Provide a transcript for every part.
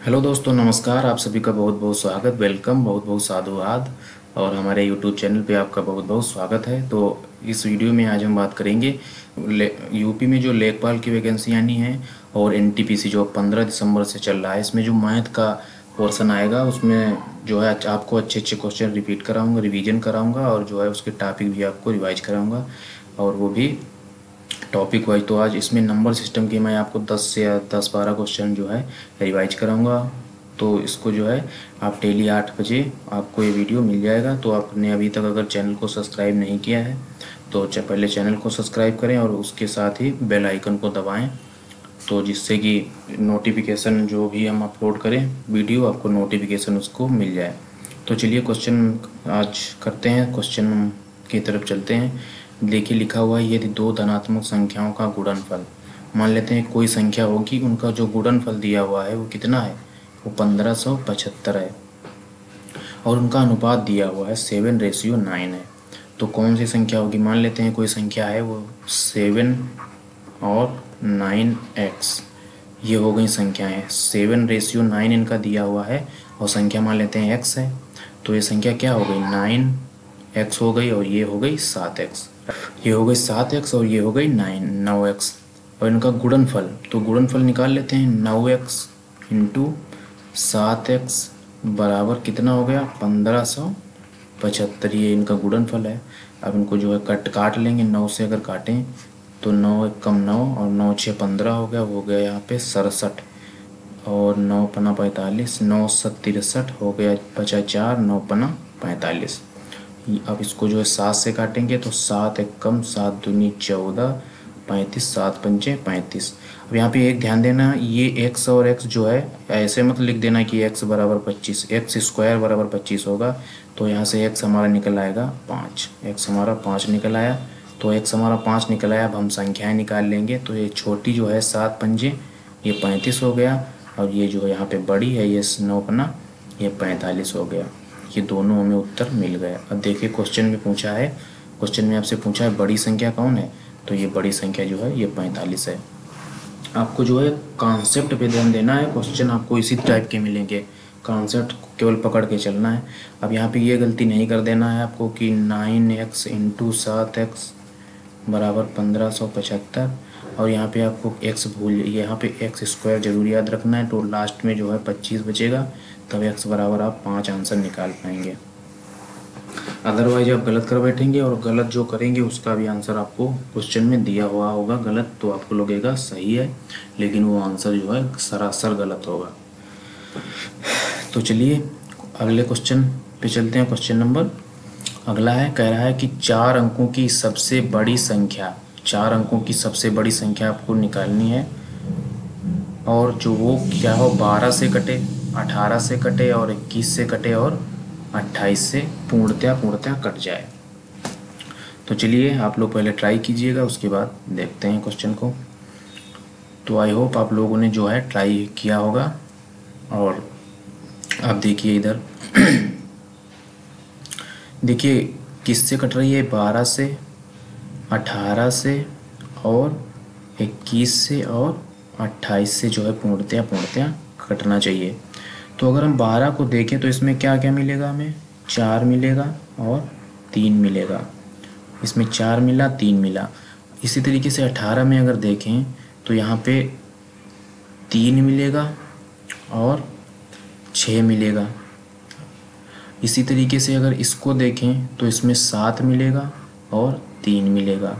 Hello दोस्तों, नमस्कार। आप सभी का बहुत बहुत स्वागत, वेलकम, बहुत बहुत साधुवाद। और हमारे यूट्यूब चैनल पे आपका बहुत बहुत स्वागत है। तो इस वीडियो में आज हम बात करेंगे यूपी में जो लेखपाल की वैकेंसी आनी है और एनटीपीसी जो 15 दिसंबर से चल रहा है, इसमें जो मैथ का पोर्शन आएगा उसमें जो है आपको अच्छे अच्छे क्वेश्चन रिपीट कराऊंगा, रिवीजन कराऊंगा और जो है उसके टॉपिक भी आपको रिवाइज कराऊंगा, और वो भी टॉपिक वाइज। तो आज इसमें नंबर सिस्टम की मैं आपको 10 से 10-12 क्वेश्चन जो है रिवाइज कराऊंगा। तो इसको जो है आप डेली 8 बजे आपको ये वीडियो मिल जाएगा। तो आपने अभी तक अगर चैनल को सब्सक्राइब नहीं किया है तो पहले चैनल को सब्सक्राइब करें और उसके साथ ही बेल आइकन को दबाएं, तो जिससे कि नोटिफिकेशन जो भी हम अपलोड करें वीडियो, आपको नोटिफिकेशन उसको मिल जाए। तो चलिए क्वेश्चन आज करते हैं, क्वेश्चन की तरफ चलते हैं। देखिए लिखा हुआ है, यदि दो धनात्मक संख्याओं का गुणनफल, मान लेते हैं कोई संख्या होगी, उनका जो गुणनफल दिया हुआ है वो कितना है, वो 1575 है और उनका अनुपात दिया हुआ है 7:9 है। तो कौन सी संख्या होगी, मान लेते हैं कोई संख्या है वो 7 और 9x, ये हो गई संख्याएं। 7:9 इनका दिया हुआ है और संख्या मान लेते हैं x है। तो ये संख्या क्या हो गई, 9x हो गई और ये हो गई 7x। ये हो गई 7x और ये हो गई 9x। और इनका गुणनफल, तो गुणनफल निकाल लेते हैं। 9x इंटू 7x बराबर कितना हो गया, 1575। ये इनका गुणनफल है। अब इनको जो है काट लेंगे। 9 से अगर काटें तो 9 एक कम 9 और 9 6 15 हो गया यहाँ पे 67 और 9 पना 45, 9 7 63 हो गया, बचा 4, 9 पना 45। अब इसको जो है 7 से काटेंगे तो 7 एक कम 7 दूनी 14, 35, 7 पंचे 35। अब यहाँ पे एक ध्यान देना, ये x और x जो है ऐसे मत लिख देना कि x बराबर 25, एक्स स्क्वायर बराबर 25 होगा। तो यहाँ से x हमारा निकल आएगा 5, x हमारा 5 निकल आया। तो x हमारा 5 निकल आया। अब हम संख्याएं निकाल लेंगे। तो ये छोटी जो है 7 पंजे ये 35 हो गया और ये जो है यहाँ पे बड़ी है ये 9 पना ये 45 हो गया। ये दोनों हमें उत्तर मिल गया। अब देखिए क्वेश्चन में पूछा है, क्वेश्चन में आपसे पूछा है बड़ी संख्या कौन है, तो ये बड़ी संख्या जो है ये 45 है। आपको जो है कॉन्सेप्ट पे ध्यान देना है, क्वेश्चन आपको इसी टाइप के मिलेंगे, कॉन्सेप्ट केवल पकड़ के चलना है। अब यहाँ पे ये गलती नहीं कर देना है आपको कि 9x इंटू 7x बराबर 1575 और यहाँ पे आपको x भूल, यहाँ पे x स्क्वायर जरूर याद रखना है। तो लास्ट में जो है 25 बचेगा, तब x बराबर आप 5 आंसर निकाल पाएंगे। अदरवाइज आप गलत कर बैठेंगे और गलत जो करेंगे उसका भी आंसर आपको क्वेश्चन में दिया हुआ होगा गलत, तो आपको लगेगा सही है लेकिन वो आंसर जो है सरासर गलत होगा। तो चलिए अगले क्वेश्चन पे चलते हैं। क्वेश्चन नंबर अगला है, कह रहा है कि 4 अंकों की सबसे बड़ी संख्या, 4 अंकों की सबसे बड़ी संख्या आपको निकालनी है और जो वो क्या हो, 12 से कटे, 18 से कटे और 21 से कटे और 28 से पूर्णतया कट जाए। तो चलिए आप लोग पहले ट्राई कीजिएगा, उसके बाद देखते हैं क्वेश्चन को। तो आई होप आप लोगों ने जो है ट्राई किया होगा। और आप देखिए इधर देखिए किससे कट रही है, 12 से, 18 से और 21 से और 28 से जो है पूर्णतया कटना चाहिए। तो अगर हम 12 को देखें तो इसमें क्या क्या मिलेगा, हमें 4 मिलेगा और 3 मिलेगा। इसमें 4 मिला, 3 मिला। इसी तरीके से 18 में अगर देखें तो यहाँ पे 3 मिलेगा और 6 मिलेगा। इसी तरीके से अगर इसको देखें तो इसमें 7 मिलेगा और 3 मिलेगा।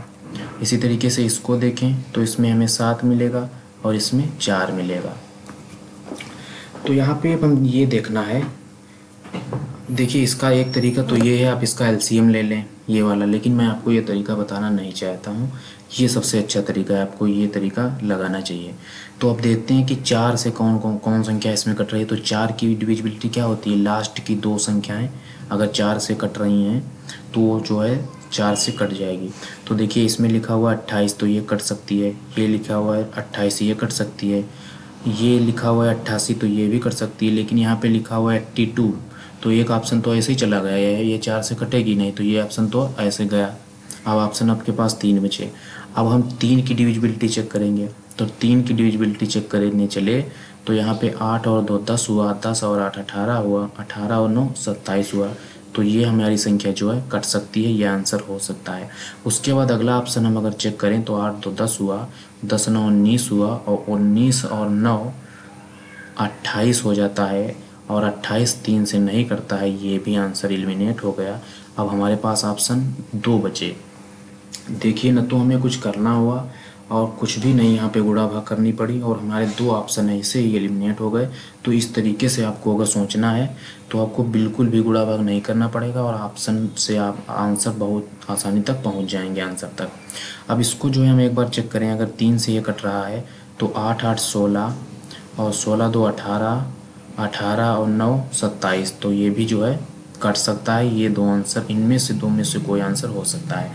इसी तरीके से इसको देखें तो इसमें हमें 7 मिलेगा और इसमें 4 मिलेगा। तो यहाँ पे अब हम ये देखना है, देखिए इसका एक तरीका तो ये है, आप इसका एलसीएम ले लें ये वाला, लेकिन मैं आपको ये तरीका बताना नहीं चाहता हूँ। ये सबसे अच्छा तरीका है, आपको ये तरीका लगाना चाहिए। तो अब देखते हैं कि 4 से कौन संख्या इसमें कट रही है। तो 4 की डिविजिबिलिटी क्या होती है, लास्ट की 2 संख्याएं अगर 4 से कट रही हैं तो जो है 4 से कट जाएगी। तो देखिए इसमें लिखा हुआ 28 तो ये कट सकती है, ये लिखा हुआ है 28 ये कट सकती है, ये लिखा हुआ है 88 तो ये भी कट सकती है, लेकिन यहाँ पे लिखा हुआ है 82 तो एक ऑप्शन तो ऐसे ही चला गया है, ये 4 से कटेगी नहीं, तो ये ऑप्शन तो ऐसे गया। अब ऑप्शन आपके पास 3 बचे। अब हम 3 की डिविजिबिलिटी चेक करेंगे। तो 3 की डिविजिबिलिटी चेक करने चले तो यहाँ पे 8 और 2 10 हुआ, 10 और 8 18 हुआ, 18 और 9 27 हुआ। तो ये हमारी संख्या जो है कट सकती है, ये आंसर हो सकता है। उसके बाद अगला ऑप्शन हम अगर चेक करें तो 8 2 10 हुआ, 10 9 19 हुआ, और 19 और 9 28 हो जाता है, और 28 3 से नहीं करता है, ये भी आंसर एलिमिनेट हो गया। अब हमारे पास ऑप्शन 2 बचे। देखिए न तो हमें कुछ करना हुआ और कुछ भी नहीं, यहाँ पे गुणा भाग करनी पड़ी, और हमारे 2 ऑप्शन ऐसे ही एलिमिनेट हो गए। तो इस तरीके से आपको अगर सोचना है तो आपको बिल्कुल भी गुणा भाग नहीं करना पड़ेगा, और ऑप्शन से आप आंसर बहुत आसानी तक पहुँच जाएंगे आंसर तक। अब इसको जो है हम एक बार चेक करें, अगर 3 से ये कट रहा है तो 8 8 16, और 16 2 18, 18 और 9 27, तो ये भी जो है कट सकता है। ये 2 आंसर, इनमें से 2 में से कोई आंसर हो सकता है।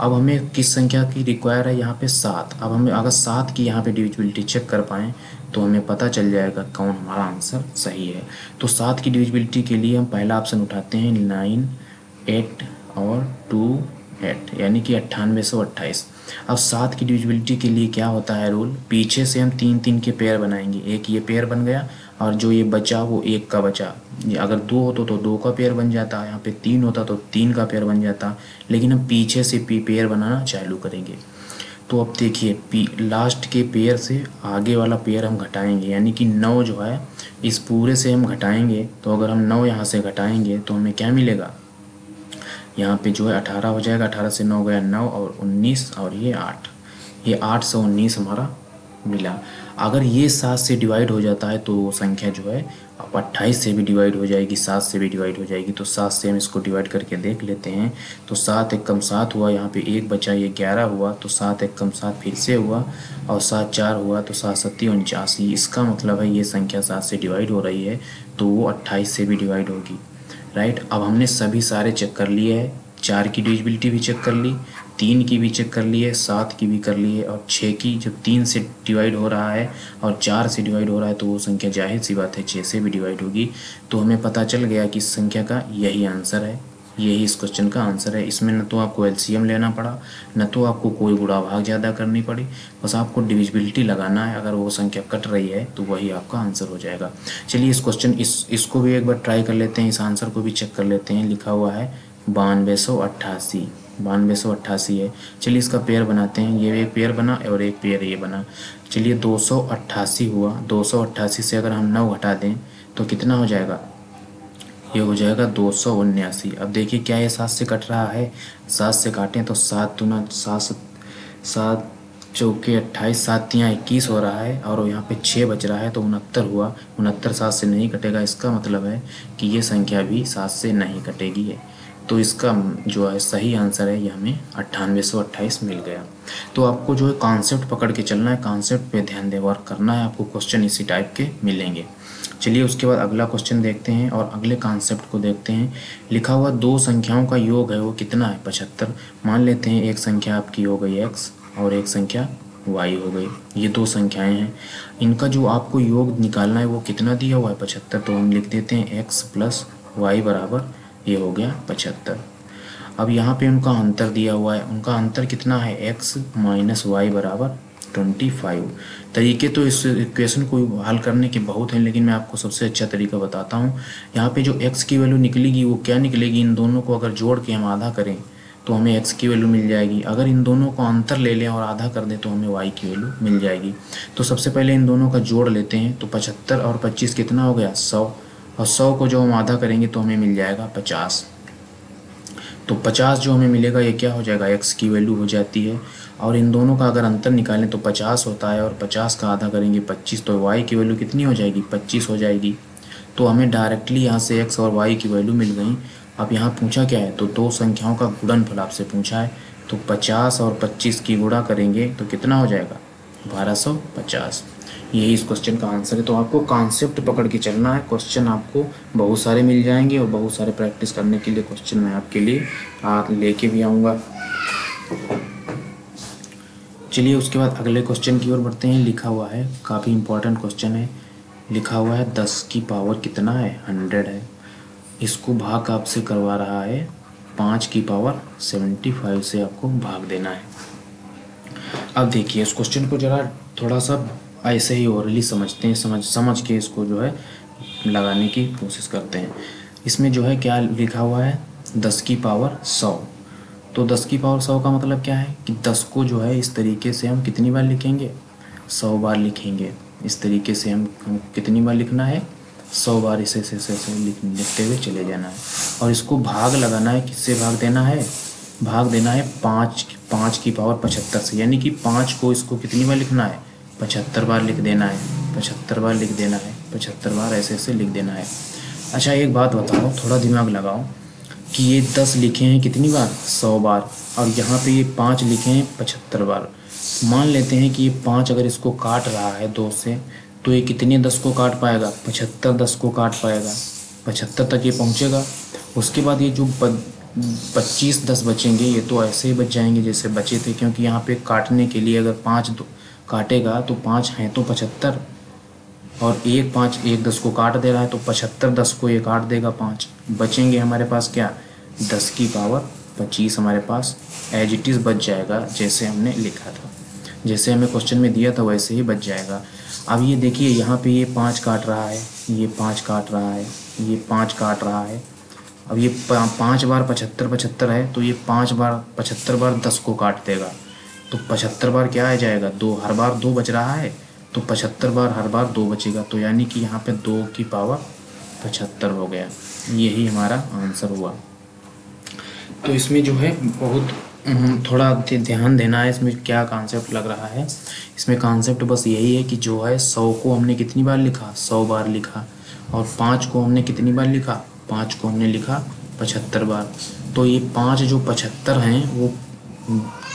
अब हमें किस संख्या की रिक्वायर है, यहाँ पे 7। अब हमें अगर 7 की यहाँ पे डिविजिबिलिटी चेक कर पाएँ तो हमें पता चल जाएगा कौन हमारा आंसर सही है। तो 7 की डिविजिबिलिटी के लिए हम पहला ऑप्शन उठाते हैं, 9 8 और 2 8, यानी कि 9828। अब 7 की डिविजिबिलिटी के लिए क्या होता है रूल, पीछे से हम 3 3 के पेयर बनाएंगे। एक ये पेयर बन गया, और जो ये बचा वो 1 का बचा। अगर 2 होता तो 2 का पेयर बन जाता, यहाँ पे 3 होता तो 3 का पेयर बन जाता, लेकिन हम पीछे से पेयर बनाना चालू करेंगे। तो अब देखिए लास्ट के पेयर से आगे वाला पेयर हम घटाएंगे, यानी कि 9 जो है इस पूरे से हम घटाएंगे। तो अगर हम 9 यहाँ से घटाएंगे तो हमें क्या मिलेगा, यहाँ पे जो है 18 हो जाएगा। 18 से 9 गया 9, और 19, और ये 8, ये 8 से 19 हमारा मिला। अगर ये 7 से डिवाइड हो जाता है तो वो संख्या जो है अब 28 से भी डिवाइड हो जाएगी, 7 से भी डिवाइड हो जाएगी। तो 7 से हम इसको डिवाइड करके देख लेते हैं। तो 7 एकम 7 हुआ, यहाँ पे 1 बचा, ये 11 हुआ। तो 7 एकम 7 फिर से हुआ, और 7 4 हुआ, तो 7 7 89। इसका मतलब है ये संख्या 7 से डिवाइड हो रही है, तो वो 28 से भी डिवाइड होगी, राइट। अब हमने सभी सारे चेक कर लिए हैं, 4 की डिविजिबिलिटी भी चेक कर ली, 3 की भी चेक कर ली है, 7 की भी कर ली है, और 6 की जब 3 से डिवाइड हो रहा है और 4 से डिवाइड हो रहा है तो वो संख्या जाहिर सी बात है 6 से भी डिवाइड होगी। तो हमें पता चल गया कि इस संख्या का यही आंसर है, यही इस क्वेश्चन का आंसर है। इसमें न तो आपको एलसीएम लेना पड़ा, न तो आपको कोई गुणा भाग ज़्यादा करनी पड़ी, बस आपको डिविजिबिलिटी लगाना है। अगर वो संख्या कट रही है तो वही आपका आंसर हो जाएगा। चलिए इस क्वेश्चन इसको भी एक बार ट्राई कर लेते हैं, इस आंसर को भी चेक कर लेते हैं। लिखा हुआ है 9288, 9288 है। चलिए इसका पेयर बनाते हैं, ये एक पेयर बना और एक पेयर ये बना। चलिए 288 हुआ, 288 से अगर हम 9 घटा दें तो कितना हो जाएगा, ये हो जाएगा 279। अब देखिए क्या ये 7 से कट रहा है, 7 से काटें तो 7 दूना 7, 7 चौके 28, 7 तियाँ 21 हो रहा है, और यहाँ पे 6 बच रहा है तो 69 हुआ। 69 7 से नहीं कटेगा, इसका मतलब है कि ये संख्या भी 7 से नहीं कटेगी है। तो इसका जो है सही आंसर है, ये हमें 9828 मिल गया। तो आपको जो है कॉन्सेप्ट पकड़ के चलना है, कॉन्सेप्ट पे ध्यान दे वर्क करना है, आपको क्वेश्चन इसी टाइप के मिलेंगे। चलिए उसके बाद अगला क्वेश्चन देखते हैं और अगले कॉन्सेप्ट को देखते हैं। लिखा हुआ 2 संख्याओं का योग है वो कितना है, 75। मान लेते हैं एक संख्या आपकी हो गई x और एक संख्या y हो गई, ये 2 संख्याएं हैं। इनका जो आपको योग निकालना है वो कितना दिया हुआ है, 75। तो हम लिख देते हैं x प्लस वाई बराबर, ये हो गया 75। अब यहाँ पे उनका अंतर दिया हुआ है, उनका अंतर कितना है, x माइनस वाई बराबर 25। तरीके तो इस इक्वेशन को हल करने के बहुत हैं, लेकिन मैं आपको सबसे अच्छा तरीका बताता हूँ। यहाँ पे जो x की वैल्यू निकलेगी वो क्या निकलेगी, इन दोनों को अगर जोड़ के हम आधा करें तो हमें x की वैल्यू मिल जाएगी। अगर इन दोनों को अंतर ले लें और आधा कर दें तो हमें y की वैल्यू मिल जाएगी। तो सबसे पहले इन दोनों का जोड़ लेते हैं, तो 75 और 25 कितना हो गया, 100, और 100 को जो हम आधा करेंगे तो हमें मिल जाएगा 50। तो 50 जो हमें मिलेगा ये क्या हो जाएगा, x की वैल्यू हो जाती है। और इन दोनों का अगर अंतर निकालें तो 50 होता है, और 50 का आधा करेंगे 25, तो y की वैल्यू कितनी हो जाएगी, 25 हो जाएगी। तो हमें डायरेक्टली यहाँ से x और y की वैल्यू मिल गई। अब यहाँ पूछा क्या है, तो 2 संख्याओं का गुणनफल आपसे पूछा है। तो 50 और 25 की गुणा करेंगे तो कितना हो जाएगा, 1250। यही इस क्वेश्चन का आंसर है। तो आपको कॉन्सेप्ट पकड़ के चलना है, क्वेश्चन आपको बहुत सारे मिल जाएंगे, और बहुत सारे प्रैक्टिस करने के लिए क्वेश्चन मैं आपके लिए लेके भी आऊँगा। चलिए उसके बाद अगले क्वेश्चन की ओर बढ़ते हैं। लिखा हुआ है, काफ़ी इंपॉर्टेंट क्वेश्चन है। लिखा हुआ है 10 की पावर कितना है, 100 है। इसको भाग आपसे करवा रहा है 5 की पावर 75 से आपको भाग देना है। अब देखिए इस क्वेश्चन को ज़रा थोड़ा सा ऐसे ही ओरली समझते हैं, समझ के इसको जो है लगाने की कोशिश करते हैं। इसमें जो है क्या लिखा हुआ है, 10 की पावर 100। तो 10 की पावर 100 का मतलब क्या है कि 10 को जो है इस तरीके से हम कितनी बार लिखेंगे, 100 बार लिखेंगे। इस तरीके से हम कितनी बार लिखना है, 100 बार इसे लिखते हुए चले जाना है। और इसको भाग लगाना है, किससे भाग देना है, भाग देना है 5 की पावर 75 से, यानी कि 5 को इसको कितनी बार लिखना है, 75 बार लिख देना है, 75 बार लिख देना है, 75 बार ऐसे लिख देना है। अच्छा एक बात बताओ, थोड़ा दिमाग लगाओ कि ये 10 लिखे हैं कितनी बार, 100 बार, और यहाँ पे ये 5 लिखे हैं 75 बार। मान लेते हैं कि ये 5 अगर इसको काट रहा है 2 से, तो ये कितने 10 को काट पाएगा, 75 10 को काट पाएगा, 75 तक ये पहुँचेगा। उसके बाद ये जो 25 10 बचेंगे, ये तो ऐसे ही बच जाएंगे जैसे बचे थे, क्योंकि यहाँ पे काटने के लिए अगर 5 काटेगा तो 5 हैं तो 75, और 1 10 को काट दे रहा है तो 75 10 को ये काट देगा 5, बचेंगे हमारे पास क्या, 10 की पावर 25 हमारे पास एज इट इज़ बच जाएगा, जैसे हमने लिखा था, जैसे हमें क्वेश्चन में दिया था वैसे ही बच जाएगा। अब ये देखिए यहाँ पे ये 5 काट रहा है, ये 5 काट रहा है, ये 5 काट रहा है। अब ये 5 बार 75 है, तो ये 5 बार 75 बार 10 को काट देगा, तो 75 बार क्या आ जाएगा, 2, हर बार 2 बच रहा है, तो 75 बार हर बार 2 बचेगा, तो यानी कि यहाँ पे 2 की पावर 75 हो गया। यही हमारा आंसर हुआ। तो इसमें जो है बहुत थोड़ा ध्यान देना है, इसमें क्या कॉन्सेप्ट लग रहा है। इसमें कॉन्सेप्ट बस यही है कि जो है 100 को हमने कितनी बार लिखा, 100 बार लिखा, और 5 को हमने कितनी बार लिखा, 5 को हमने लिखा 75 बार। तो ये 5 जो 75 हैं वो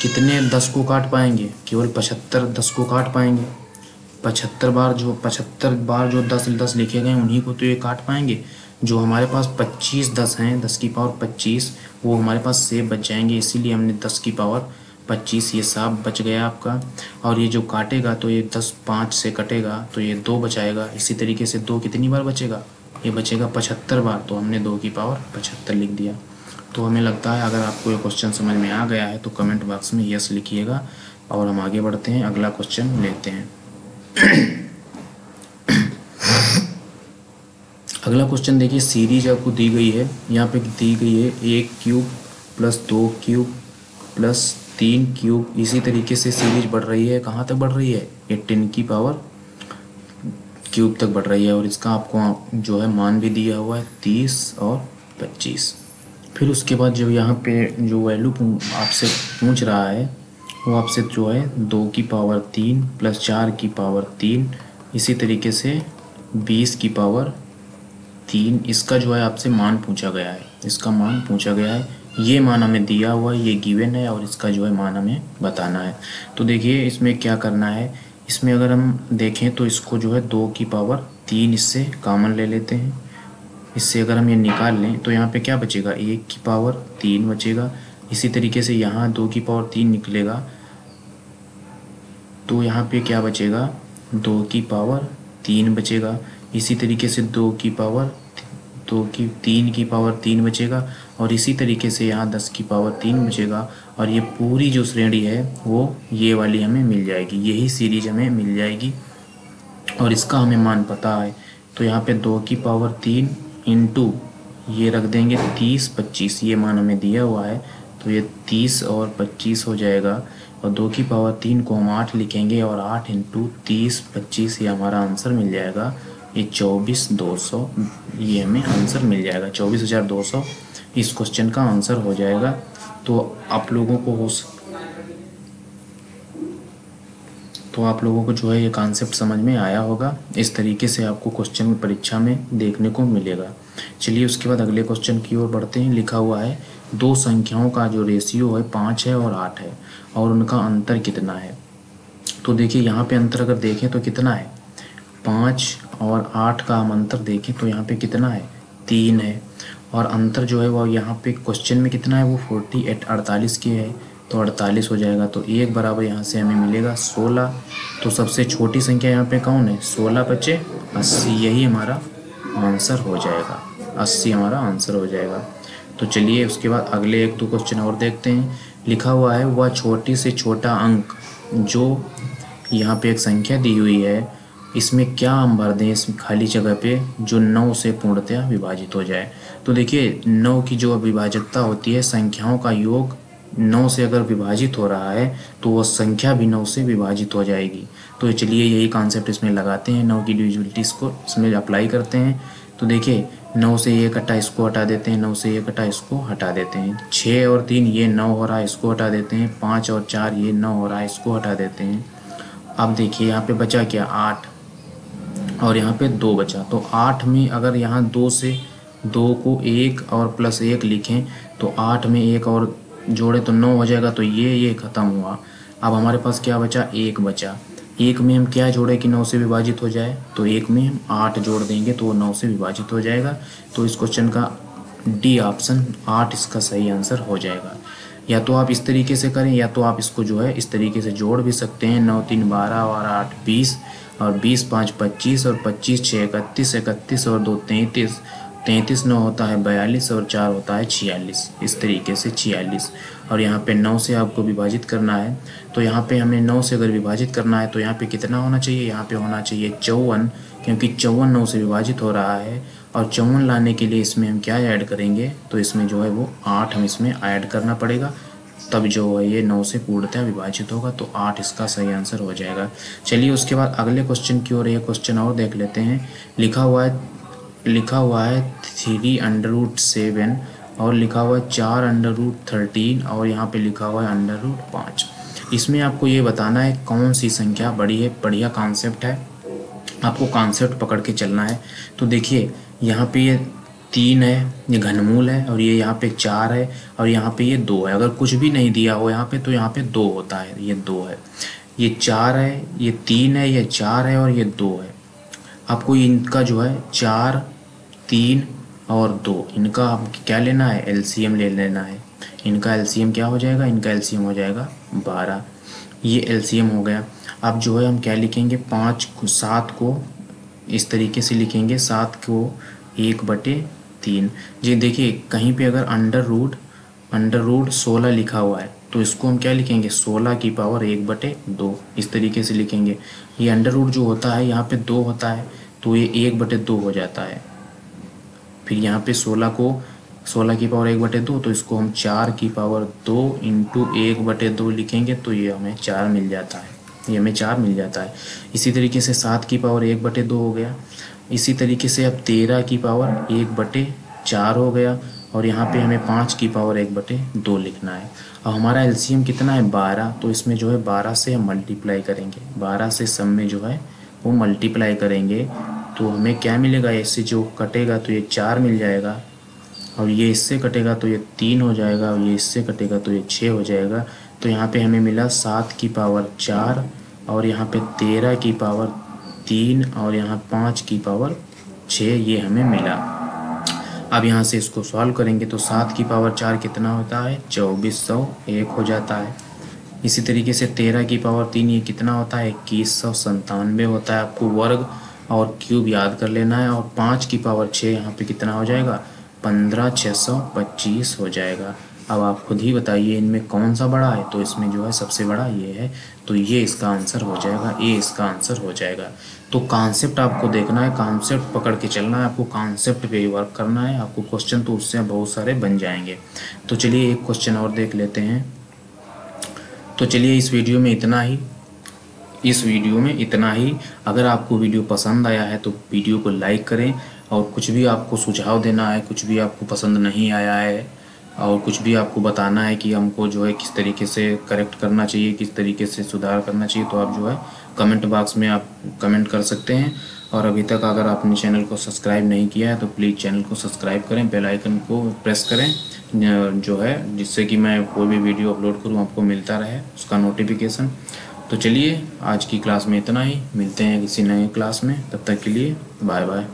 कितने 10 को काट पाएंगे, केवल 75 10 को काट पाएंगे। 75 बार जो 10 10 लिखे गए उन्हीं को तो ये काट पाएंगे। जो हमारे पास 25 10 हैं, 10 की पावर 25, वो हमारे पास सेब बच जाएंगे, इसीलिए हमने 10 की पावर 25 ये साफ बच गया आपका। और ये जो काटेगा तो ये 10 5 से कटेगा तो ये 2 बचाएगा। इसी तरीके से 2 कितनी बार बचेगा, ये बचेगा 75 बार, तो हमने 2 की पावर 75 लिख दिया। तो हमें लगता है अगर आपको ये क्वेश्चन समझ में आ गया है तो कमेंट बॉक्स में यस लिखिएगा, और हम आगे बढ़ते हैं, अगला क्वेश्चन लेते हैं। अगला क्वेश्चन देखिए, सीरीज आपको दी गई है, यहाँ पे दी गई है 1 cube plus 2 cube plus 3 cube, इसी तरीके से सीरीज बढ़ रही है, कहाँ तक बढ़ रही है, ये 10 की पावर क्यूब तक बढ़ रही है, और इसका आपको जो है मान भी दिया हुआ है 30 और 25। फिर उसके बाद जो यहाँ पे जो वैल्यू आपसे पूछ रहा है वो आपसे जो है 2 की पावर 3 प्लस 4 की पावर 3, इसी तरीके से 20 की पावर 3, इसका जो है आपसे मान पूछा गया है, इसका मान पूछा गया है, ये मान हमें दिया हुआ है, ये गिवन है, और इसका जो है मान हमें बताना है। तो देखिए इसमें क्या करना है, इसमें अगर हम देखें तो इसको जो है 2 की पावर 3 इससे कॉमन ले लेते हैं, इससे अगर हम ये निकाल लें तो यहाँ पे क्या बचेगा, 1 की पावर 3 बचेगा। इसी तरीके से यहाँ 2 की पावर 3 निकलेगा तो यहाँ पे क्या बचेगा, 2 की पावर 3 बचेगा। इसी तरीके से 3 की पावर 3 बचेगा, और इसी तरीके से यहाँ 10 की पावर 3 बचेगा, और ये पूरी जो श्रेणी है वो ये वाली हमें मिल जाएगी, यही सीरीज हमें मिल जाएगी, और इसका हमें मान पता है। तो यहाँ पे 2 की पावर 3 इंटू ये रख देंगे 30 25, ये मान हमें दिया हुआ है, तो ये 30 और 25 हो जाएगा, और 2 की पावर 3 को हम 8 लिखेंगे, और 8 इंटू 30 25 ये हमारा आंसर मिल जाएगा, ये 24,200, ये हमें आंसर मिल जाएगा, 24,200 इस क्वेश्चन का आंसर हो जाएगा। तो आप लोगों को जो है ये कॉन्सेप्ट समझ में आया होगा। इस तरीके से आपको क्वेश्चन परीक्षा में देखने को मिलेगा। चलिए उसके बाद अगले क्वेश्चन की ओर बढ़ते हैं। लिखा हुआ है 2 संख्याओं का जो रेशियो है 5 है और 8 है, और उनका अंतर कितना है। तो देखिए यहाँ पे अंतर अगर देखें तो कितना है, 5 और 8 का हम अंतर देखें तो यहाँ पे कितना है, 3 है, और अंतर जो है वो यहाँ पे क्वेश्चन में कितना है, वो 48 के है, तो 48 हो जाएगा। तो 1 बराबर यहाँ से हमें मिलेगा 16। तो सबसे छोटी संख्या यहाँ पे कौन है, 16 बचे 80, यही हमारा आंसर हो जाएगा, 80 हमारा आंसर हो जाएगा। तो चलिए उसके बाद अगले 1 2 क्वेश्चन और देखते हैं। लिखा हुआ है वह छोटी से छोटा अंक जो यहाँ पे एक संख्या दी हुई है, इसमें क्या हम भर दें इस खाली जगह पे जो 9 से पूर्णतया विभाजित हो जाए। तो देखिए 9 की जो विभाज्यता होती है, संख्याओं का योग 9 से अगर विभाजित हो रहा है तो वो संख्या भी 9 से विभाजित हो जाएगी। तो चलिए यही कॉन्सेप्ट इसमें लगाते हैं, 9 की डिविजिबिलिटीज को इसमें अप्लाई करते हैं। तो देखिए 9 से ये कटा, इसको हटा देते हैं, 9 से ये कटा, इसको हटा देते हैं। 6 और 3 ये 9 हो रहा है, इसको हटा देते हैं। 5 और 4 ये 9 हो रहा है, इसको हटा देते हैं। अब देखिए यहाँ पे बचा क्या, 8 और यहाँ पे 2 बचा। तो 8 में अगर यहाँ 2 से 2 को 1 और प्लस 1 लिखें तो 8 में 1 और जोड़े तो 9 हो जाएगा। तो ये ख़त्म हुआ। अब हमारे पास क्या बचा, 1 बचा। 1 में हम क्या जोड़े कि 9 से विभाजित हो जाए, तो 1 में हम 8 जोड़ देंगे तो वो 9 से विभाजित हो जाएगा। तो इस क्वेश्चन का डी ऑप्शन 8 इसका सही आंसर हो जाएगा। या तो आप इस तरीके से करें, या तो आप इसको जो है इस तरीके से जोड़ भी सकते हैं। 9 3 12 और 8 20 और 20 5 25 और 25 6 31, 31 और 2 33, 33 9 होता है 42 और 4 होता है 46। इस तरीके से 46। और यहाँ पे 9 से आपको विभाजित करना है, तो यहाँ पे हमें 9 से अगर विभाजित करना है तो यहाँ पे कितना होना चाहिए, यहाँ पे होना चाहिए 54, क्योंकि 54 9 से विभाजित हो रहा है। और 54 लाने के लिए इसमें हम क्या ऐड करेंगे, तो इसमें जो है वो 8 हम इसमें ऐड करना पड़ेगा, तब जो है ये 9 से पूर्णतः विभाजित होगा। तो 8 इसका सही आंसर हो जाएगा। चलिए उसके बाद अगले क्वेश्चन की ओर, एक क्वेश्चन और देख लेते हैं। लिखा हुआ है 3√7 और लिखा हुआ है 4√13 और यहाँ पे लिखा हुआ है √5। इसमें आपको ये बताना है कौन सी संख्या बड़ी है। बढ़िया कॉन्सेप्ट है, आपको कॉन्सेप्ट पकड़ के चलना है। तो देखिए यहाँ पे ये 3 है, ये घनमूल है, और ये यहाँ पे 4 है, और यहाँ पे ये 2 है। अगर कुछ भी नहीं दिया हो यहाँ पे तो यहाँ पे 2 होता है, ये 2 है, ये 4 है, ये 3 है, ये 4 है और ये 2 है। आपको इनका जो है 4 3 और 2, इनका आपको क्या लेना है, एलसीएम ले लेना है। इनका एलसीएम क्या हो जाएगा, इनका एलसीएम हो जाएगा 12। ये एलसीएम हो गया। अब जो है हम क्या लिखेंगे, 7 को इस तरीके से लिखेंगे, 7 को 1/3। जी देखिए कहीं पे अगर अंडर रूट 16 लिखा हुआ है तो इसको हम क्या लिखेंगे, 16 की पावर 1/2 इस तरीके से लिखेंगे। ये अंडर रूट जो होता है यहाँ पे 2 होता है तो ये 1/2 हो जाता है। फिर यहाँ पे 16 की पावर 1/2, तो इसको हम 4 की पावर 2 इंटू 1/2 लिखेंगे तो ये हमें 4 मिल जाता है, ये हमें 4 मिल जाता है। इसी तरीके से 7 की पावर 1/2 हो गया। इसी तरीके से अब 13 की पावर 1/4 हो गया, और यहाँ पे हमें 5 की पावर 1/2 लिखना है। अब हमारा एलसीएम कितना है, 12, तो इसमें जो है 12 से हम मल्टीप्लाई करेंगे, 12 से सब में जो है वो मल्टीप्लाई करेंगे तो हमें क्या मिलेगा, इससे जो कटेगा तो ये 4 मिल जाएगा, और ये इससे कटेगा तो ये 3 हो जाएगा, और ये इससे कटेगा तो ये 6 हो जाएगा। तो यहाँ पे हमें मिला 7 की पावर 4, और यहाँ पे 13 की पावर 3, और यहाँ 5 की पावर 6, ये हमें मिला। अब यहाँ से इसको सॉल्व करेंगे तो 7 की पावर 4 कितना होता है, 2401 हो जाता है। इसी तरीके से 13 की पावर 3 ये कितना होता है, 2197 होता है। आपको वर्ग और क्यूब याद कर लेना है। और 5 की पावर 6 यहाँ पे कितना हो जाएगा, 15625 हो जाएगा। अब आप खुद ही बताइए इनमें कौन सा बड़ा है, तो इसमें जो है सबसे बड़ा ये है, तो ये इसका आंसर हो जाएगा, ये इसका आंसर हो जाएगा। तो कॉन्सेप्ट आपको देखना है, कॉन्सेप्ट पकड़ के चलना है, आपको कॉन्सेप्ट पे वर्क करना है। आपको क्वेश्चन तो उससे बहुत सारे बन जाएंगे। तो चलिए एक क्वेश्चन और देख लेते हैं। तो चलिए इस वीडियो में इतना ही। अगर आपको वीडियो पसंद आया है तो वीडियो को लाइक करें, और कुछ भी आपको सुझाव देना है, कुछ भी आपको पसंद नहीं आया है, और कुछ भी आपको बताना है कि हमको जो है किस तरीके से करेक्ट करना चाहिए, किस तरीके से सुधार करना चाहिए, तो आप जो है कमेंट बॉक्स में आप कमेंट कर सकते हैं। और अभी तक अगर आपने चैनल को सब्सक्राइब नहीं किया है तो प्लीज़ चैनल को सब्सक्राइब करें, बेल आइकन को प्रेस करें जो है, जिससे कि मैं कोई भी वीडियो अपलोड करूं आपको मिलता रहे उसका नोटिफिकेशन। तो चलिए आज की क्लास में इतना ही, मिलते हैं किसी नए क्लास में, तब तक के लिए बाय बाय।